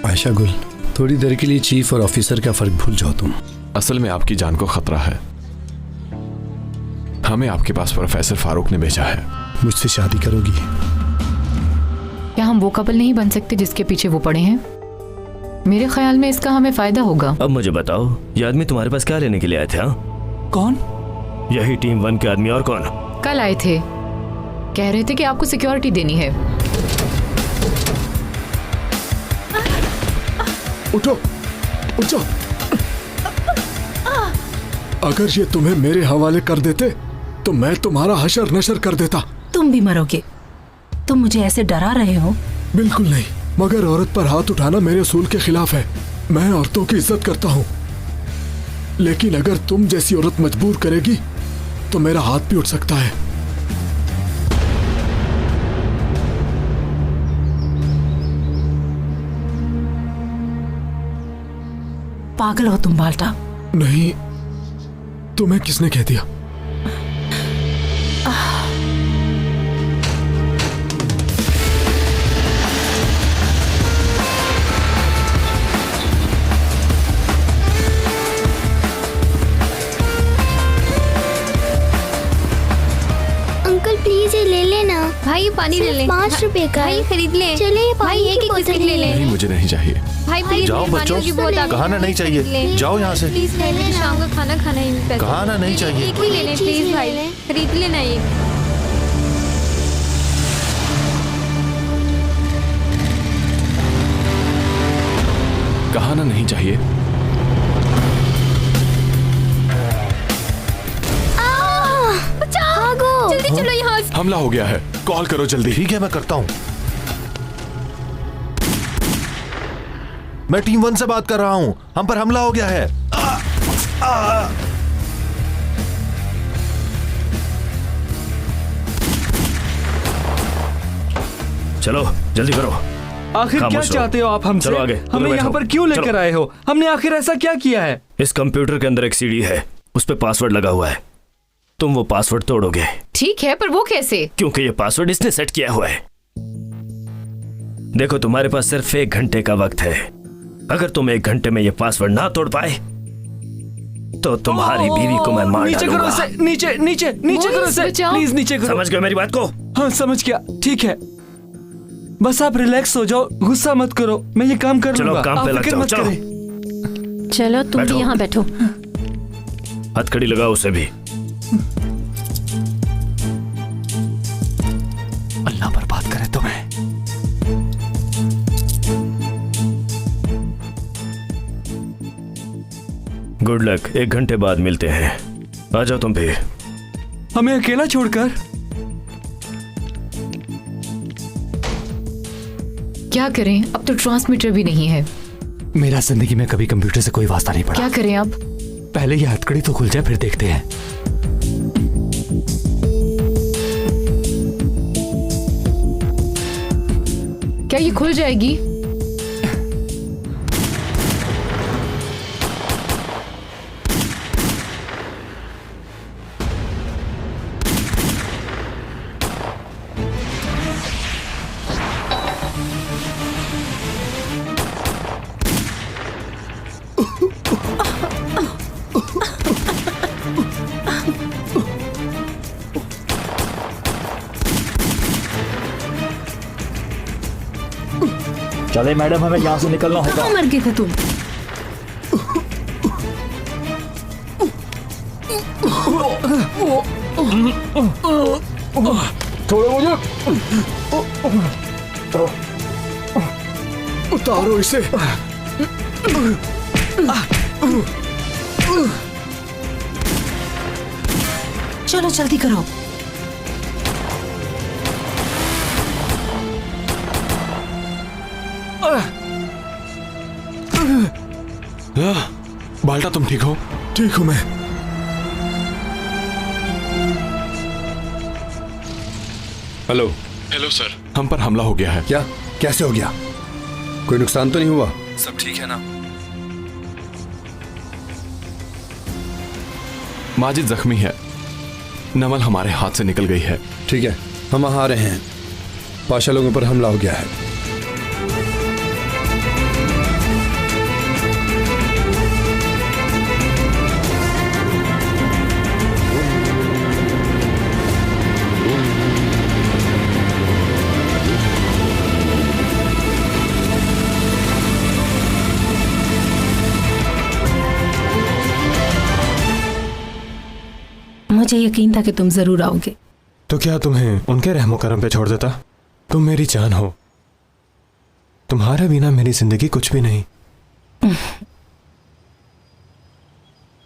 आयशा गुल, थोड़ी देर के लिए चीफ और ऑफिसर का फर्क भूल जाओ तुम। असल में आपकी जान को खतरा है। हमें आपके पास प्रोफेसर फारूक ने भेजा है। मुझसे शादी करोगी? क्या हम वो कपल नहीं बन सकते जिसके पीछे वो पड़े हैं? मेरे ख्याल में इसका हमें फायदा होगा। अब मुझे बताओ, ये आदमी तुम्हारे पास क्या लेने के लिए आए थे? कौन? यही टीम 1 के आदमी। और कौन? कल आए थे, कह रहे थे कि आपको सिक्योरिटी देनी है। उठो, उठो। अगर ये तुम्हें मेरे हवाले कर देते तो मैं तुम्हारा हशर नशर कर देता। तुम भी मरोगे। तुम मुझे ऐसे डरा रहे हो? बिल्कुल नहीं, मगर औरत पर हाथ उठाना मेरे उसूल के खिलाफ है। मैं औरतों की इज्जत करता हूँ, लेकिन अगर तुम जैसी औरत मजबूर करेगी तो मेरा हाथ भी उठ सकता है। पागल हो तुम बाल्टा। नहीं, तुम्हें किसने कह दिया? अंकल प्लीज ये ले लेना। भाई ये पानी ले ले। 5 रुपए का। भाई खरीद ले। चले भाई एक ही बिस्किट ले ले। नहीं, मुझे नहीं चाहिए। भाई प्लीज जाओ बच्चों, कहाना नहीं चाहिए, जाओ यहाँ से। प्लीज ले ले, शाम का खाना खाना है। कहाना नहीं चाहिए। एक ही ले ले प्लीज भाई, खरीद लेना ये। कहाना नहीं चाहिए। भागो जल्दी चलो यहाँ से। हमला हो गया है, कॉल करो जल्दी। ठीक है, मैं करता हूँ। मैं टीम 1 से बात कर रहा हूँ, हम पर हमला हो गया है। चलो जल्दी करो। आखिर क्या चाहते हो आप हमसे? चलो आगे। हमें यहाँ पर क्यों लेकर आए हो? हमने आखिर ऐसा क्या किया है? इस कंप्यूटर के अंदर एक सीडी है, उस पे पासवर्ड लगा हुआ है। तुम वो पासवर्ड तोड़ोगे। ठीक है, पर वो कैसे? क्योंकि ये पासवर्ड इसने सेट किया हुआ है। देखो, तुम्हारे पास सिर्फ 1 घंटे का वक्त है। अगर तुम 1 घंटे में ये पासवर्ड ना तोड़ पाए तो तुम्हारी बीवी को मैं मार नीचे करो डालूंगा। इसे, नीचे नीचे नीचे करो इसे, प्लीज नीचे करो। समझ गए मेरी बात को? हाँ समझ गया, ठीक है। बस आप रिलैक्स हो जाओ, गुस्सा मत करो, मैं ये काम कर लूंगा। काम पे लग जाओ, चलो। चलो तुम भी यहाँ बैठो। हथकड़ी लगाओ उसे भी। अल्लाह बर्बाद करे तुम्हें। गुड लक, 1 घंटे बाद मिलते हैं। आ जाओ तुम भी। हमें अकेला छोड़कर? क्या करें, अब तो ट्रांसमीटर भी नहीं है। मेरा जिंदगी में कभी कंप्यूटर से कोई वास्ता नहीं पड़ा। क्या करें अब? पहले ये हथकड़ी तो खुल जाए, फिर देखते हैं। क्या ये खुल जाएगी? चले मैडम, हमें यहाँ से निकलना होगा। कहाँ मर गए थे तुम? छोड़ो मुझे। उतारो इसे। चलो जल्दी करो। बाल्टा, तुम ठीक हो? ठीक हूं मैं। हेलो। हेलो सर, हम पर हमला हो गया है। क्या? कैसे हो गया? कोई नुकसान तो नहीं हुआ? सब ठीक है ना? माजिद जख्मी है, नमल हमारे हाथ से निकल गई है। ठीक है, हम वहां आ रहे हैं। पाशा लोगों पर हमला हो गया है। मुझे यकीन था कि तुम जरूर आओगे। तो क्या तुम्हें उनके रहमो करम पे छोड़ देता? तुम मेरी जान हो, तुम्हारे बिना मेरी जिंदगी कुछ भी नहीं।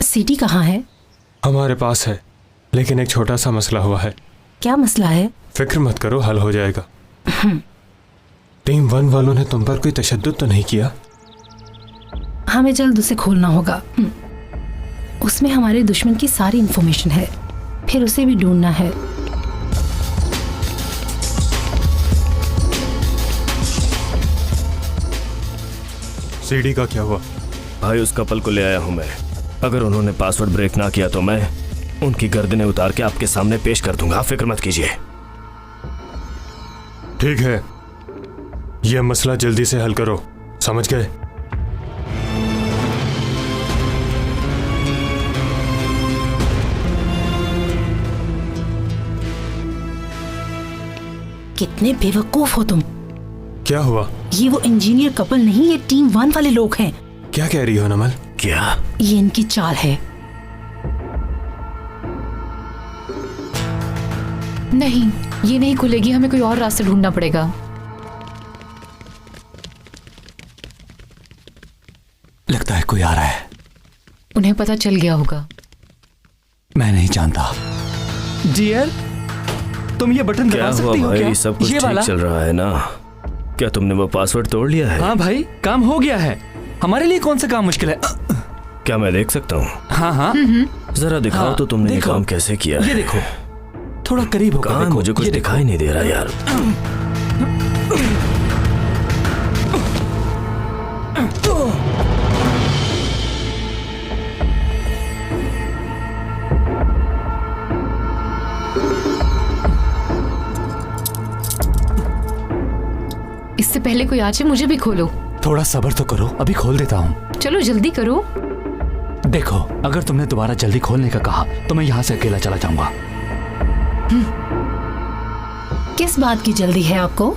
सीडी कहाँ है? हमारे पास है, लेकिन एक छोटा सा मसला हुआ है। क्या मसला है? फिक्र मत करो, हल हो जाएगा। टीम 1 वालों ने तुम पर कोई तशद्दुद तो नहीं किया? हमें जल्द उसे खोलना होगा। उसमें हमारे दुश्मन की सारी इंफॉर्मेशन है, फिर उसे भी ढूंढना है। सीडी का क्या हुआ? भाई उस कपल को ले आया हूं मैं। अगर उन्होंने पासवर्ड ब्रेक ना किया तो मैं उनकी गर्दनें उतार के आपके सामने पेश कर दूंगा, फिक्र मत कीजिए। ठीक है, यह मसला जल्दी से हल करो, समझ गए? कितने बेवकूफ हो तुम। क्या हुआ? ये वो इंजीनियर कपल नहीं, ये टीम 1 वाले लोग हैं। क्या कह रही हो नमल? क्या? ये इनकी चाल है। नहीं, ये नहीं खुलेगी, हमें कोई और रास्ता ढूंढना पड़ेगा। लगता है कोई आ रहा है। उन्हें पता चल गया होगा। मैं नहीं जानता। डियर, तुम ये बटन क्या दबा हुआ सकती हो भाई? क्या? सब कुछ ये ठीक वाला? चल रहा है ना? क्या तुमने वो पासवर्ड तोड़ लिया है? हाँ भाई, काम हो गया है। हमारे लिए कौन सा काम मुश्किल है? क्या मैं देख सकता हूँ? हाँ हाँ, जरा दिखाओ हाँ, तो तुमने ये देखो। काम कैसे किया ये है? देखो, थोड़ा करीब होकर कहाँ? देखो। मुझे कुछ ये देखो। दिखाई नहीं दे रहा यार। इससे पहले कोई आ जाए, मुझे भी खोलो। थोड़ा सब्र तो करो, अभी खोल देता हूँ। चलो जल्दी करो। देखो, अगर तुमने दोबारा जल्दी खोलने का कहा तो मैं यहाँ से अकेला चला जाऊंगा। किस बात की जल्दी है आपको?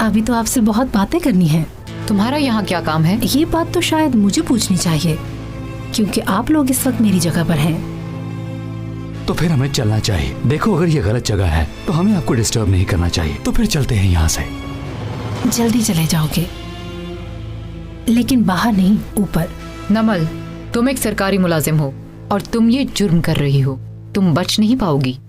अभी तो आपसे बहुत बातें करनी है। तुम्हारा यहाँ क्या काम है? ये बात तो शायद मुझे पूछनी चाहिए, क्योंकि आप लोग इस वक्त मेरी जगह पर हैं। तो फिर हमें चलना चाहिए। देखो, अगर ये गलत जगह है तो हमें आपको डिस्टर्ब नहीं करना चाहिए। तो फिर चलते हैं यहाँ से। जल्दी चले जाओगे, लेकिन बाहर नहीं, ऊपर। नमल, तुम एक सरकारी मुलाजिम हो और तुम ये जुर्म कर रही हो। तुम बच नहीं पाओगी।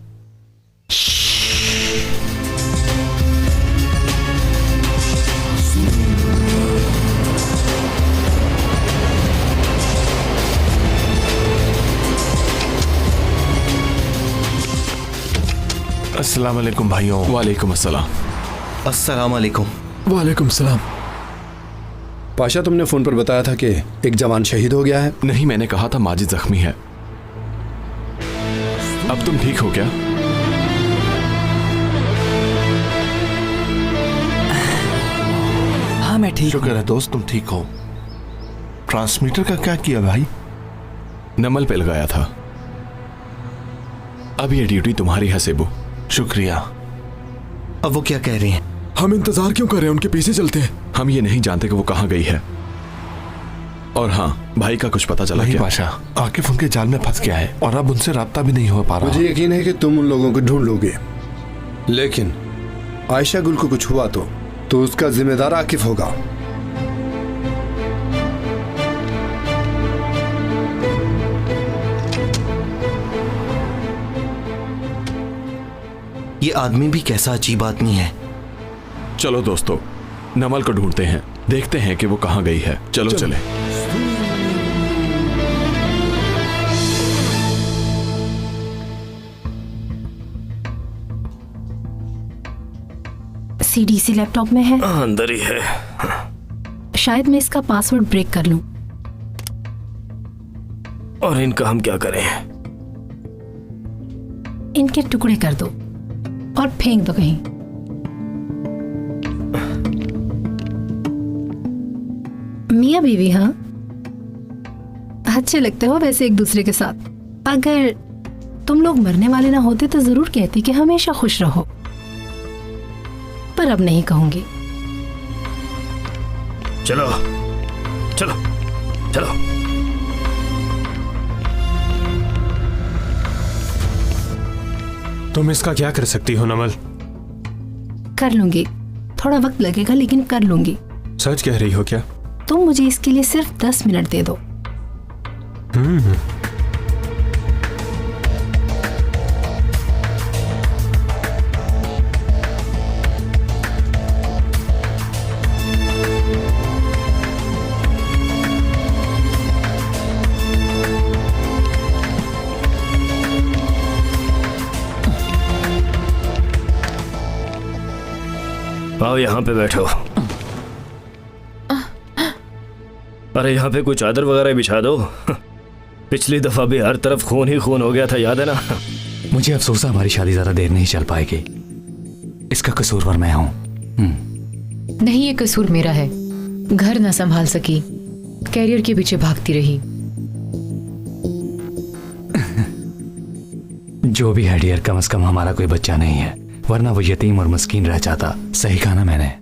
अस्सलाम वालेकुम भाइयों। वालेकुम अस्सलाम। अस्सलाम वालेकुम। वालेकुम सलाम। पाशा, तुमने फोन पर बताया था कि एक जवान शहीद हो गया है। नहीं, मैंने कहा था माजिद जख्मी है। अब तुम ठीक हो क्या? हाँ, मैं ठीक शुक्र है दोस्त, तुम ठीक हो। ट्रांसमीटर का क्या किया भाई? नमल पे लगाया था। अब ये ड्यूटी तुम्हारी है सेबू। शुक्रिया। अब वो क्या कह रही हैं? हम इंतजार क्यों कर रहे हैं? उनके पीछे चलते हैं। हम ये नहीं जानते कि वो कहाँ गई है। और हाँ, भाई का कुछ पता चला नहीं क्या? पाशा, आकिफ उनके जाल में फंस गया है और अब उनसे राब्ता भी नहीं हो पा रहा। मुझे यकीन है कि तुम उन लोगों को ढूंढ लोगे, लेकिन आयशा गुल को कुछ हुआ तो उसका जिम्मेदार आकिफ होगा। ये आदमी भी कैसा अजीब आदमी है। चलो दोस्तों, नमल को ढूंढते हैं, देखते हैं कि वो कहाँ गई है। चलो चले। सीडीसी लैपटॉप में है। अंदर ही है। शायद मैं इसका पासवर्ड ब्रेक कर लूं। और इनका हम क्या करें? इनके टुकड़े कर दो और फेंक दो कहीं। मियाँ बीवी, हाँ, अच्छे लगते हो वैसे एक दूसरे के साथ। अगर तुम लोग मरने वाले ना होते तो जरूर कहती कि हमेशा खुश रहो, पर अब नहीं कहूंगी। चलो चलो चलो। तुम इसका क्या कर सकती हो नमल? कर लूंगी, थोड़ा वक्त लगेगा लेकिन कर लूंगी। सच कह रही हो क्या? तुम मुझे इसके लिए सिर्फ 10 मिनट दे दो। आओ यहाँ पे बैठो। अरे यहाँ पे कोई चादर वगैरह बिछा दो। पिछली दफा भी हर तरफ खून ही खून हो गया था, याद है ना? मुझे अफसोस है हमारी शादी ज्यादा देर नहीं चल पाएगी। इसका कसूरवार मैं हूं। नहीं, ये कसूर मेरा है। घर न संभाल सकी, कैरियर के पीछे भागती रही। जो भी है डियर, कम से कम हमारा कोई बच्चा नहीं है, वरना वो यतीम और मस्कीन रह जाता। सही कहा ना मैंने?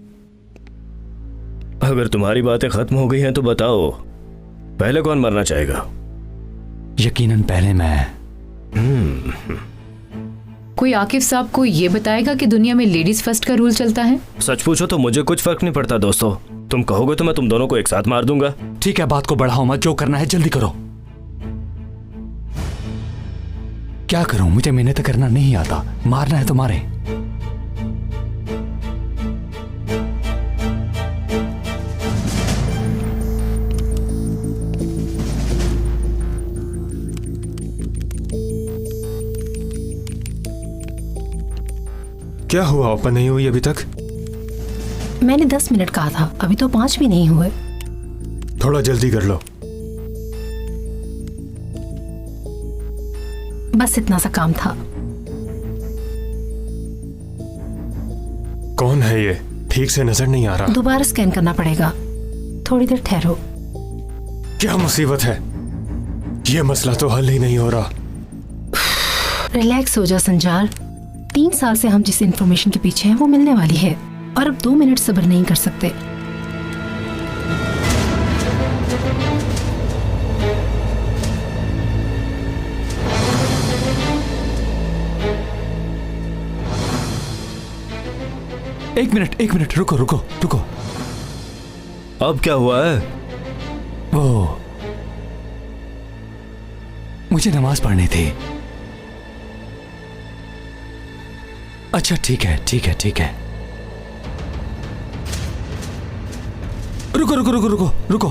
अगर तुम्हारी बातें खत्म हो गई हैं तो बताओ, पहले कौन मरना चाहेगा? यकीनन पहले मैं। कोई आकिफ साहब को ये बताएगा कि दुनिया में लेडीज फर्स्ट का रूल चलता है? सच पूछो तो मुझे कुछ फर्क नहीं पड़ता दोस्तों। तुम कहोगे तो मैं तुम दोनों को एक साथ मार दूंगा। ठीक है, बात को बढ़ाओ मत, जो करना है जल्दी करो। क्या करूं, मुझे मेहनत करना नहीं आता। मारना है तो मारे। क्या हुआ? ओपन नहीं हुई अभी तक? मैंने 10 मिनट कहा था, अभी तो 5 भी नहीं हुए। थोड़ा जल्दी कर लो। बस इतना सा काम था। कौन है ये? ठीक से नजर नहीं आ रहा। दोबारा स्कैन करना पड़ेगा, थोड़ी देर ठहरो। क्या मुसीबत है? ये मसला तो हल ही नहीं हो रहा। रिलैक्स हो जा संजार। 3 साल से हम जिस इंफॉर्मेशन के पीछे हैं वो मिलने वाली है, और अब 2 मिनट सब्र नहीं कर सकते। एक मिनट रुको रुको रुको। अब क्या हुआ है? वो मुझे नमाज पढ़नी थी। अच्छा ठीक है ठीक है ठीक है। रुको रुको रुको रुको रुको।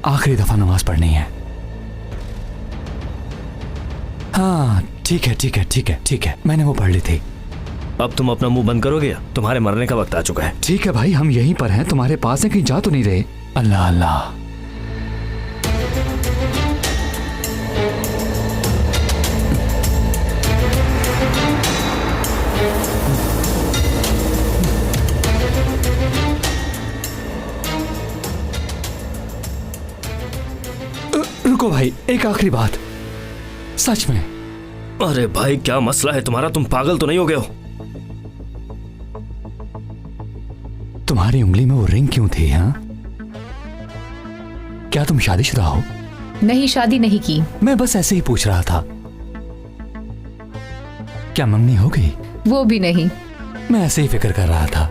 आखिरी दफा नमाज पढ़नी है। हाँ ठीक है ठीक है ठीक है ठीक है, मैंने वो पढ़ ली थी। अब तुम अपना मुंह बंद करोगे? तुम्हारे मरने का वक्त आ चुका है। ठीक है भाई, हम यहीं पर हैं, तुम्हारे पास हैं, कहीं जा तो नहीं रहे? अल्लाह अल्लाह। रुको भाई, एक आखिरी बात, सच में। अरे भाई क्या मसला है तुम्हारा? तुम पागल तो नहीं हो गए हो? तुम्हारी उंगली में वो रिंग क्यों थी? हाँ, क्या तुम शादीशुदा हो? नहीं, शादी नहीं की। मैं बस ऐसे ही पूछ रहा था। क्या मंगनी हो गई? वो भी नहीं। मैं ऐसे ही फिक्र कर रहा था।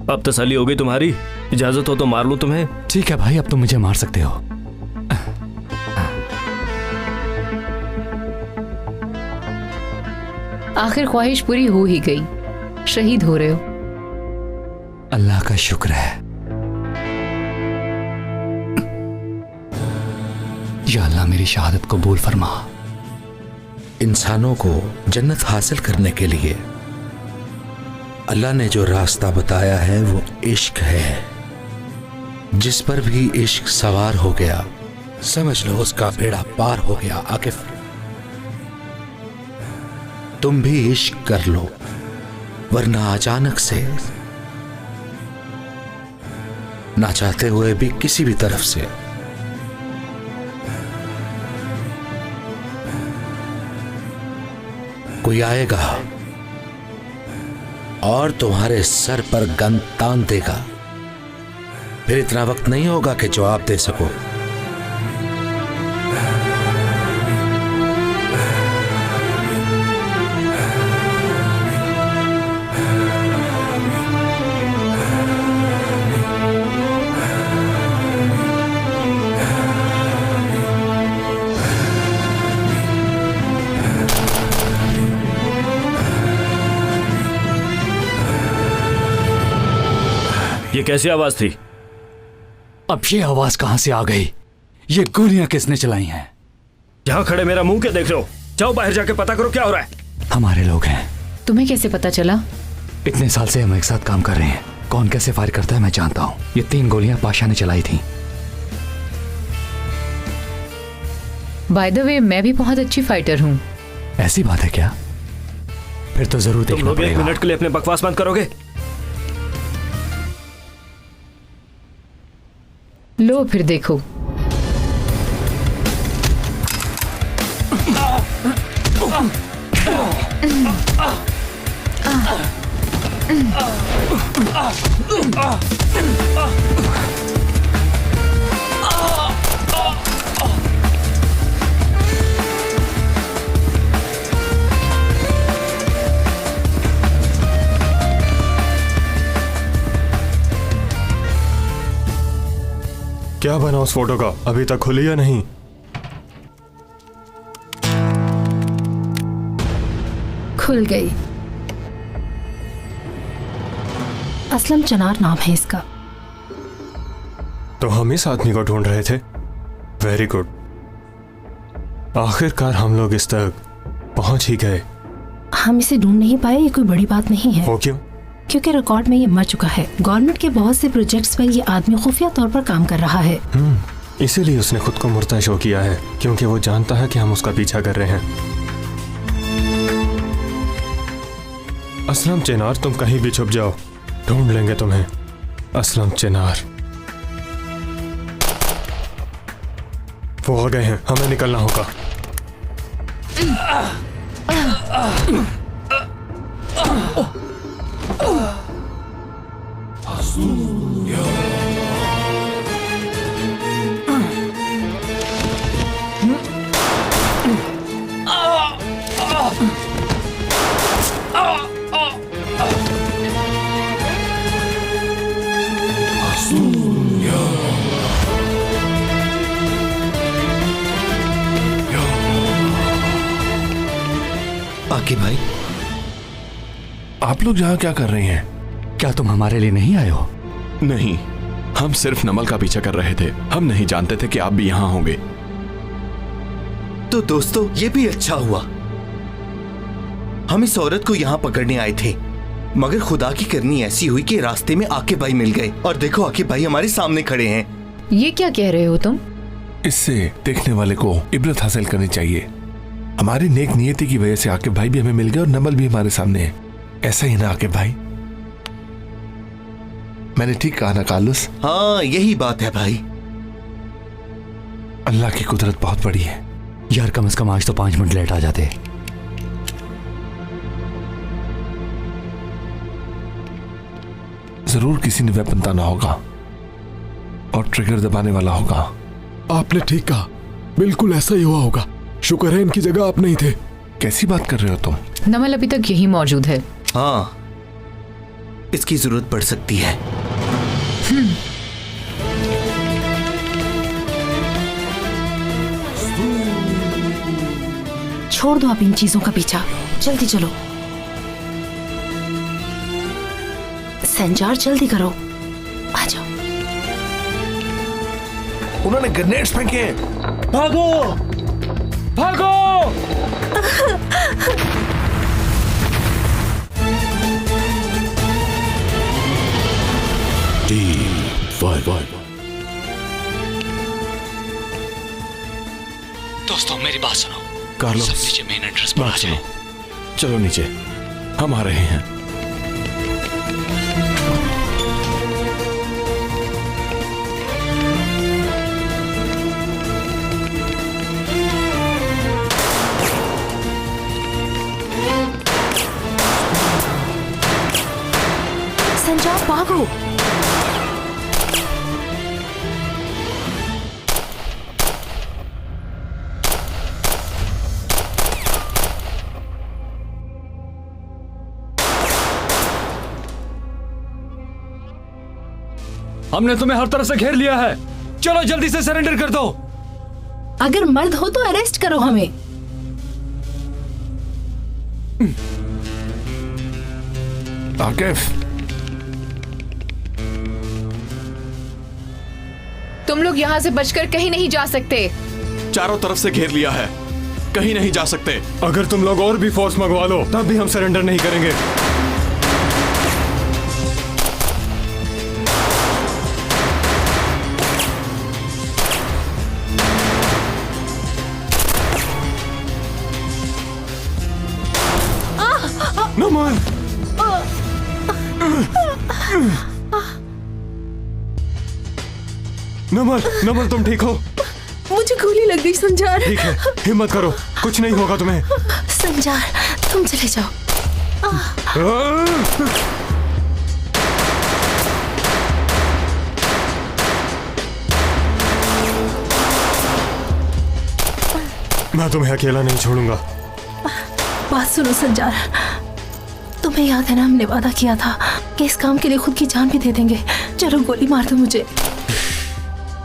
अब तसल्ली हो गई तुम्हारी? इजाजत हो तो मार लूं तुम्हें? ठीक है भाई, अब तुम मुझे मार सकते हो। आखिर ख्वाहिश पूरी हो ही गई, शहीद हो रहे हो। अल्लाह का शुक्र है। या अल्लाह मेरी शहादत कबूल फरमा। इंसानों को जन्नत हासिल करने के लिए अल्लाह ने जो रास्ता बताया है वो इश्क है। जिस पर भी इश्क सवार हो गया समझ लो उसका बेड़ा पार हो गया। आकिफ, तुम भी इश्क कर लो, वरना अचानक से, ना चाहते हुए भी किसी भी तरफ से कोई आएगा और तुम्हारे सर पर गन तान देगा। फिर इतना वक्त नहीं होगा कि जवाब दे सको। ये कैसी आवाज थी? अब ये आवाज कहां से आ गई? ये गोलियां किसने चलाई हैं? जहां खड़े मेरा मुंह क्या देख रहे हो? जाओ बाहर जाके पता करो क्या हो रहा है। हमारे लोग हैं। तुम्हें कैसे पता चला? इतने साल से हम एक साथ काम कर रहे हैं। कौन कैसे फायर करता है मैं जानता हूं। ये 3 गोलियां पाशा ने चलाई थी। बाय द वे, मैं भी बहुत अच्छी फाइटर हूँ। ऐसी बात है क्या? फिर तो जरूर तुम देखना लोग 1 पड़ेगा। मिनट के लिए अपने बकवास बंद करोगे? लो फिर देखो। क्या बना उस फोटो का? अभी तक खुली या नहीं? खुल गई। असलम चनार नाम है इसका। तो हम इस आदमी को ढूंढ रहे थे। वेरी गुड, आखिरकार हम लोग इस तक पहुंच ही गए। हम इसे ढूंढ नहीं पाए, ये कोई बड़ी बात नहीं है। वो क्यों? क्योंकि रिकॉर्ड में ये मर चुका है। गवर्नमेंट के बहुत से प्रोजेक्ट्स पर ये आदमी खुफिया तौर पर काम कर रहा है। इसीलिए उसने खुद को मुर्दा शो किया है, क्योंकि वो जानता है कि हम उसका पीछा कर रहे हैं। असलम चिनार, तुम कहीं भी छुप जाओ, ढूंढ लेंगे तुम्हें। असलम चिनार, वो आ गए हैं, हमें निकलना होगा। आकिब भाई, आप लोग यहाँ क्या कर रहे हैं? क्या तुम हमारे लिए नहीं आए हो? नहीं, हम सिर्फ नमल का पीछा कर रहे थे। हम नहीं जानते थे कि आप भी यहाँ होंगे। तो दोस्तों, ये भी अच्छा हुआ। हम इस औरत को यहाँ पकड़ने आए थे, मगर खुदा की करनी ऐसी हुई कि रास्ते में आकिब भाई मिल गए। और देखो, आकिब भाई हमारे सामने खड़े हैं। ये क्या कह रहे हो तुम? इससे देखने वाले को इबरत हासिल करनी चाहिए। हमारी नेक नियति की वजह से आकिब भाई भी हमें मिल गए और नमल भी हमारे सामने है। ऐसा ही ना आकिब भाई? मैंने ठीक कहा ना कार्लोस? हाँ, यही बात है भाई। अल्लाह की कुदरत बहुत बड़ी है। यार, कम से कम आज तो 5 मिनट लेट आ जाते। जरूर किसी ने वेपन ताना होगा और ट्रिगर दबाने वाला होगा। आपने ठीक कहा, बिल्कुल ऐसा ही हुआ होगा। शुक्र है इनकी जगह आप नहीं थे। कैसी बात कर रहे हो तुम? नमल अभी तक यही मौजूद है। हाँ, इसकी जरूरत पड़ सकती है। छोड़ दो आप इन चीजों का पीछा, जल्दी चलो। संजार, जल्दी करो, आ जाओ। उन्होंने ग्रेनेड्स फेंके। भागो भागो! दोस्तों मेरी बात सुनो, कार्लोस, सब नीचे मेन एंट्रेंस पर आ बात सुनो, जाए। चलो नीचे, हम आ रहे हैं। संजाब भागो। हमने तुम्हें हर तरफ से घेर लिया है, चलो जल्दी से सरेंडर कर दो। अगर मर्द हो तो अरेस्ट करो हमें। आकिफ, तुम लोग यहाँ से बचकर कहीं नहीं जा सकते। चारों तरफ से घेर लिया है, कहीं नहीं जा सकते। अगर तुम लोग और भी फोर्स मंगवा लो तब भी हम सरेंडर नहीं करेंगे। नमन, नमन, नमन, तुम ठीक हो? मुझे गोली लग गई संजार। ठीक है, हिम्मत करो, कुछ नहीं होगा तुम्हें। संजार, तुम चले जाओ। मैं तुम्हें अकेला नहीं छोड़ूंगा। बात सुनो संजार, तुम्हें याद है ना हमने वादा किया था कि इस काम के लिए खुद की जान भी दे देंगे। चलो गोली मार दो मुझे।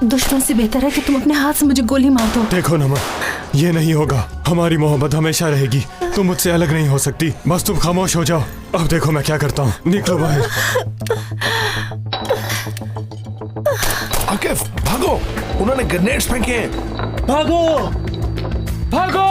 दुश्मन से बेहतर है कि तुम अपने हाथ से मुझे गोली मार दो। देखो नमन, ये नहीं होगा। हमारी मोहब्बत हमेशा रहेगी। तुम मुझसे अलग नहीं हो सकती। बस तुम खामोश हो जाओ। अब देखो मैं क्या करता हूँ। निकलो बाहर। आकिफ, भागो, उन्होंने ग्रेनेड्स फेंके हैं। भागो, भागो।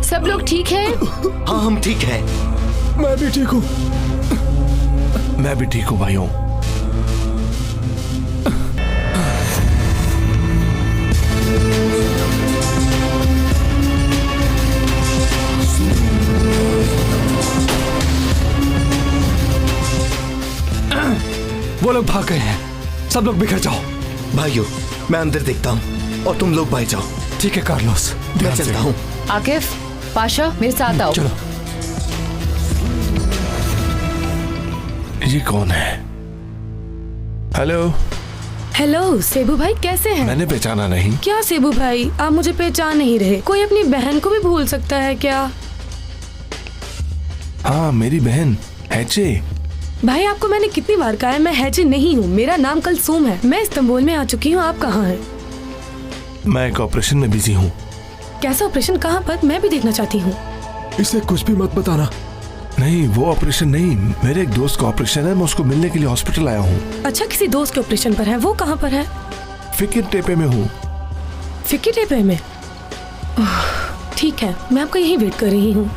सब लोग ठीक हैं? हाँ हम ठीक हैं। मैं भी ठीक हूँ। मैं भी ठीक हूँ भाइयों। वो लोग भाग गए हैं, सब लोग बिखर जाओ। भाइयों, मैं अंदर देखता हूँ और तुम लोग बाहर जाओ। ठीक है कार्लोस, मैं चलता हूँ। आकिफ, पाशा, मेरे साथ आओ। चलो। ये कौन है? हेलो। हेलो सेबू भाई, कैसे हैं? मैंने पहचाना नहीं। क्या सेबू भाई, आप मुझे पहचान नहीं रहे? कोई अपनी बहन को भी भूल सकता है क्या? हाँ, मेरी बहन हैचे। भाई आपको मैंने कितनी बार कहा है, मैं हैचे नहीं हूँ। मेरा नाम कलसूम है। मैं इस्तांबुल में आ चुकी हूँ। आप कहाँ हैं? मैं एक ऑपरेशन में बिजी हूँ। कैसा ऑपरेशन, कहाँ पर? मैं भी देखना चाहती हूँ। इसे कुछ भी मत बताना। नहीं, वो ऑपरेशन नहीं, मेरे एक दोस्त का ऑपरेशन है। मैं उसको मिलने के लिए हॉस्पिटल आया हूँ। अच्छा, किसी दोस्त के ऑपरेशन पर है? वो कहाँ पर है? फिकिर टेपे में हूँ। फिकिर टेपे में? ठीक है, मैं आपको यहीं वेट कर रही हूँ।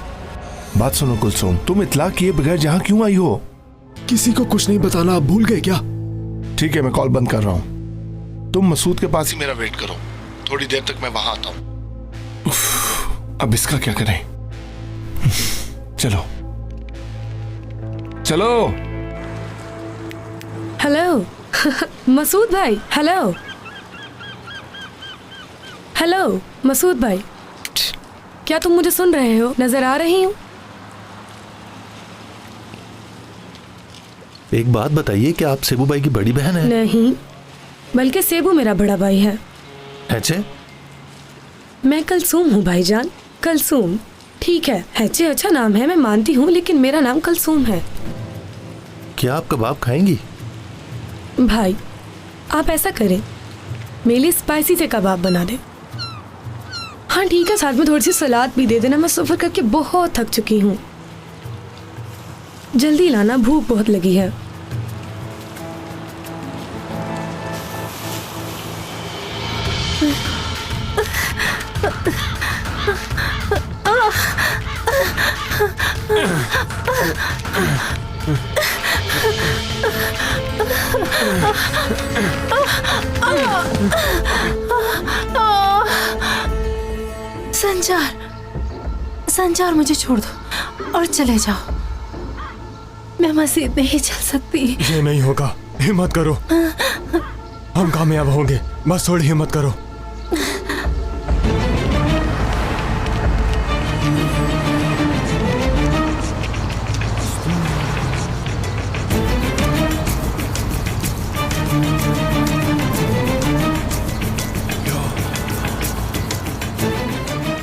बात सुनो कुलसुम, तुम इतला किए बगैर यहाँ क्यों आई हो? किसी को कुछ नहीं बताना। आप भूल गए क्या? ठीक है, मैं कॉल बंद कर रहा हूँ। तुम मसूद के पास ही मेरा वेट करो, थोड़ी देर तक मैं वहां आता हूँ। अब इसका क्या करें? चलो चलो। हेलो मसूद भाई। हेलो हेलो मसूद भाई, क्या तुम मुझे सुन रहे हो? नजर आ रही हूँ? एक बात बताइए, क्या आप सेबू भाई की बड़ी बहन है? नहीं, बल्कि सेबू मेरा बड़ा भाई है। हैचे? मैं कलसूम हूँ भाईजान, कलसूम। ठीक है, हैचे अच्छा नाम है, मैं मानती हूँ, लेकिन मेरा नाम कलसूम है। क्या आप कबाब खाएंगी? भाई आप ऐसा करें, मेरे लिए स्पाइसी से कबाब बना दे। हाँ ठीक है, साथ में थोड़ी सी सलाद भी दे देना। मैं सफर करके बहुत थक चुकी हूँ। जल्दी लाना, भूख बहुत लगी है। संजार, मुझे छोड़ दो और चले जाओ। मैं मस्जिद नहीं चल सकती। ये नहीं होगा, हिम्मत करो। हम कामयाब होंगे, बस थोड़ी हिम्मत करो।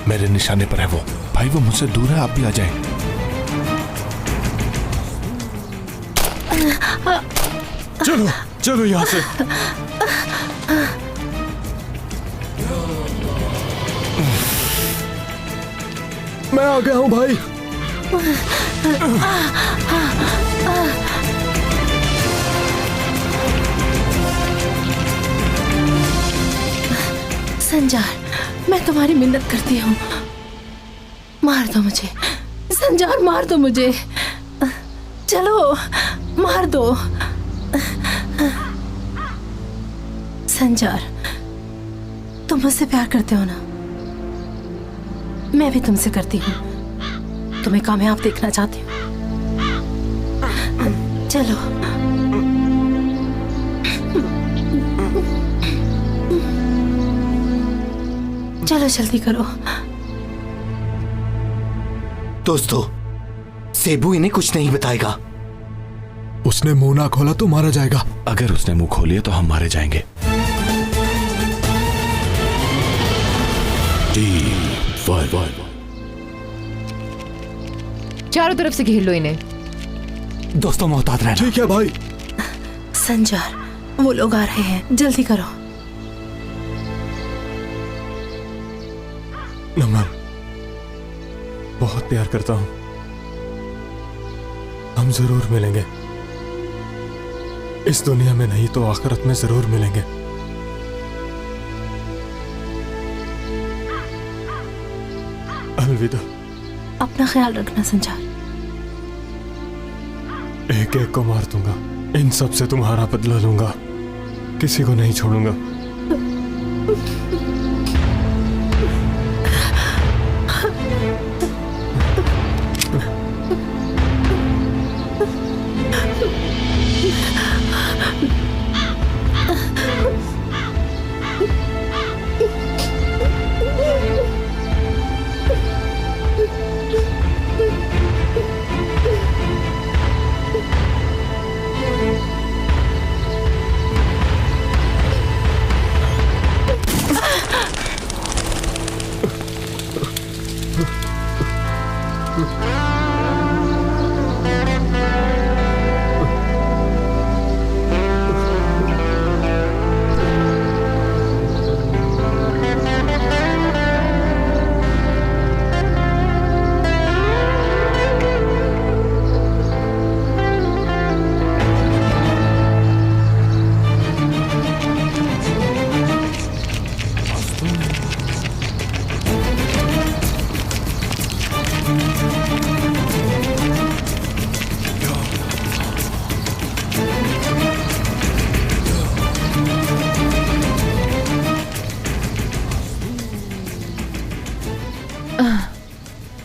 मेरे निशाने पर है वो। भाई वो मुझसे दूर है, आप भी आ जाएं। चलो चलो यहाँ से। मैं आ गया हूँ भाई। संजार, मैं तुम्हारी मिन्नत करती हूँ, मार दो मुझे। संजार, मार दो मुझे। चलो मार दो। संजार, तुम मुझसे प्यार करते हो ना? मैं भी तुमसे करती हूँ। तुम्हें कामयाब देखना चाहती हूँ। चलो। चलो जल्दी करो। दोस्तों, सेबू इन्हें कुछ नहीं बताएगा। उसने मुंह ना खोला तो मारा जाएगा। अगर उसने मुंह खोलिया तो हम मारे जाएंगे। चारों तरफ से घेर लो इन्हें। दोस्तों मोहतात रहना। ठीक है भाई। संजार, वो लोग आ रहे हैं, जल्दी करो। नमन, बहुत प्यार करता हूं। हम जरूर मिलेंगे। इस दुनिया में नहीं तो आखिरत में जरूर मिलेंगे। अलविदा। अपना ख्याल रखना संजार। एक एक को मार दूंगा, इन सब से तुम्हारा बदला लूंगा, किसी को नहीं छोड़ूंगा।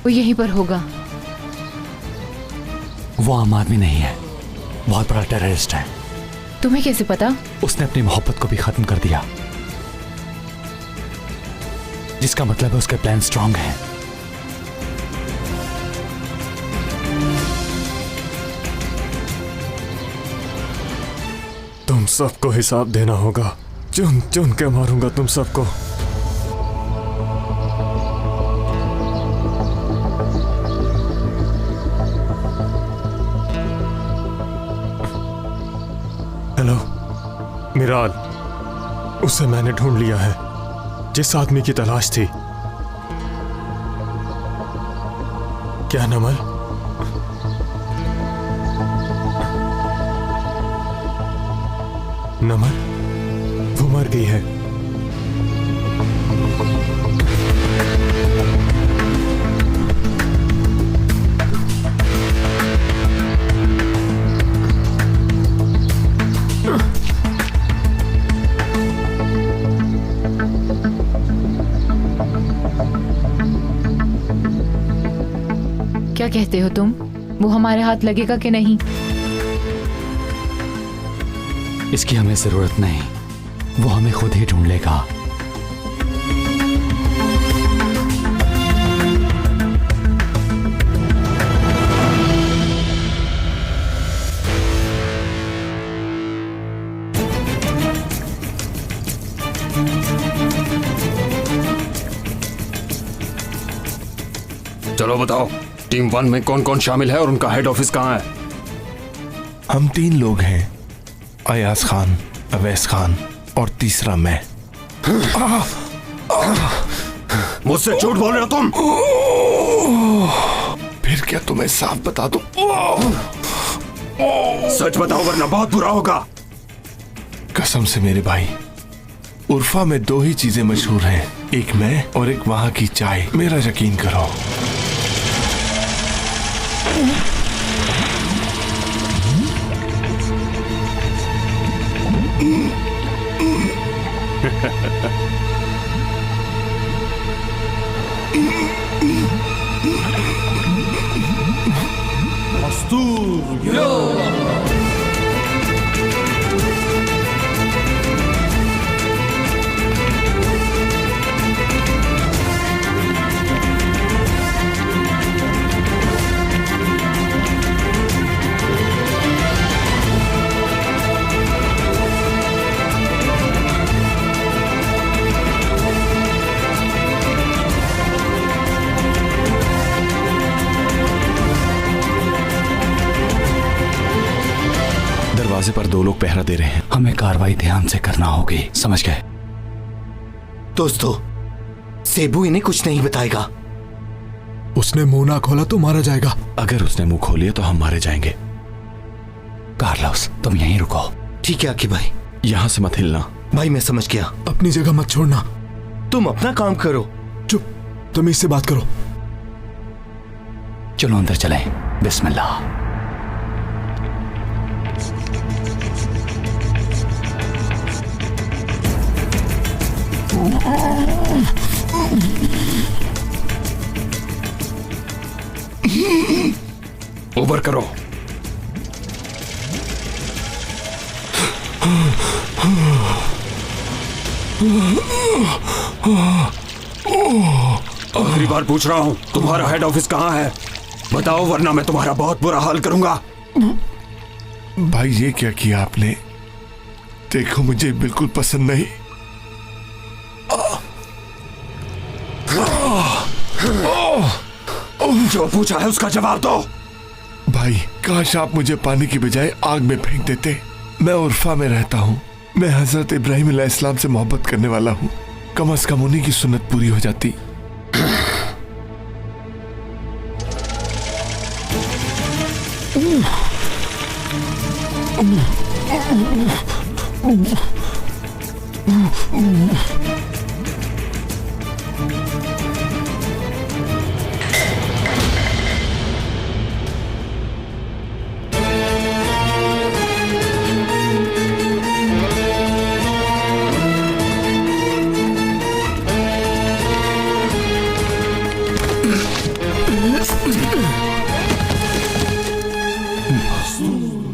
वो यहीं पर होगा। वो आम आदमी नहीं है, बहुत बड़ा टेररिस्ट है। तुम्हें कैसे पता? उसने अपनी मोहब्बत को भी खत्म कर दिया, जिसका मतलब है उसके प्लान स्ट्रांग हैं। तुम सबको हिसाब देना होगा। चुन चुन के मारूंगा तुम सबको। हेलो मिराल, उसे मैंने ढूंढ लिया है। जिस आदमी की तलाश थी क्या नमल? नमल, वो मर गई है। क्या कहते हो तुम? वो हमारे हाथ लगेगा कि नहीं? इसकी हमें जरूरत नहीं, वो हमें खुद ही ढूंढ लेगा। चलो बताओ, टीम 1 में कौन कौन शामिल है और उनका हेड ऑफिस कहाँ है? हम 3 लोग हैं, अयाज खान, अवैस खान और तीसरा मैं। मुझसे झूठ बोल रहे हो तुम? फिर क्या तुम्हें साफ बता दूं? सच बताओ वरना बहुत बुरा होगा। कसम से मेरे भाई, उर्फा में 2 ही चीजें मशहूर हैं, एक मैं और एक वहां की चाय। मेरा यकीन करो। दरवाजे पर 2 लोग पहरा दे रहे हैं, हमें कार्रवाई ध्यान से करना होगी, समझ गए? दोस्तों, सेबू इन्हें कुछ नहीं बताएगा। उसने मुंह ना खोला तो मारा जाएगा। अगर उसने मुंह खोलिए तो हम मारे जाएंगे। कार्लोस, तुम यहीं रुको। ठीक है आकी भाई। यहां से मत हिलना। भाई मैं समझ गया। अपनी जगह मत छोड़ना। तुम अपना काम करो। चुप, तुम इससे बात करो। चलो अंदर चलें। बिस्मिल्लाह। ऊपर करो। आखिरी बार पूछ रहा हूं, तुम्हारा हेड ऑफिस कहां है? बताओ वरना मैं तुम्हारा बहुत बुरा हाल करूंगा। भाई ये क्या किया आपने? देखो मुझे बिल्कुल पसंद नहीं। जो पूछा है उसका जवाब दो। भाई काश आप मुझे पानी की बजाय आग में फेंक देते। मैं उर्फा में रहता हूँ। मैं हजरत इब्राहिम अलैहिस्सलाम से मोहब्बत करने वाला हूँ। कम से कम उन्हीं की सुन्नत पूरी हो जाती।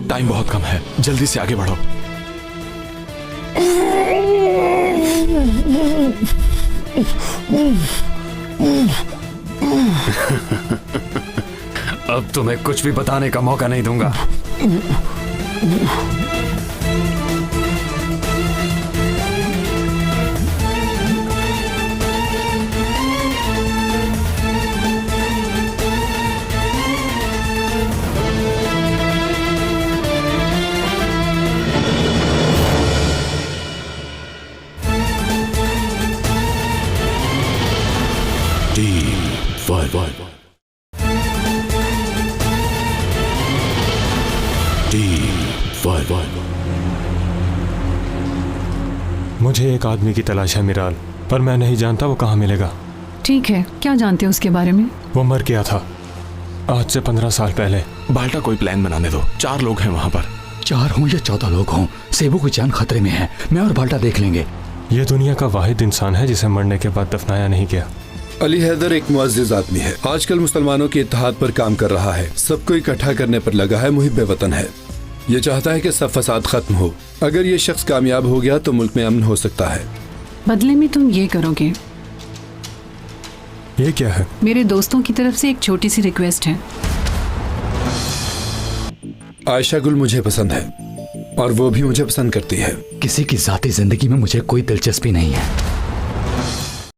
टाइम बहुत कम है, जल्दी से आगे बढ़ो। अब तुम्हें कुछ भी बताने का मौका नहीं दूंगा। Team 5. मुझे एक आदमी की तलाश है मिराल, पर मैं नहीं जानता वो कहाँ मिलेगा। ठीक है, क्या जानते हो उसके बारे में? वो मर गया था आज से 15 साल पहले। बाल्टा, कोई प्लान बनाने दो। 4 लोग हैं वहाँ पर। 4 हों या 14 लोग हों, सेबू की जान खतरे में है। मैं और बाल्टा देख लेंगे। ये दुनिया का वाहिद इंसान है जिसे मरने के बाद दफनाया नहीं गया। अली हैदर एक मुअज़्ज़िज़ आदमी है, आजकल मुसलमानों के इत्तेहाद पर काम कर रहा है, सबको इकट्ठा करने पर लगा है, मुहिब्बे वतन है। ये चाहता है कि सब फसाद खत्म हो। अगर ये शख्स कामयाब हो गया तो मुल्क में अमन हो सकता है। बदले में तुम ये करोगे? ये क्या है? मेरे दोस्तों की तरफ से एक छोटी सी रिक्वेस्ट है। आयशा गुल मुझे पसंद है और वो भी मुझे पसंद करती है। किसी की जाती जिंदगी में मुझे कोई दिलचस्पी नहीं है।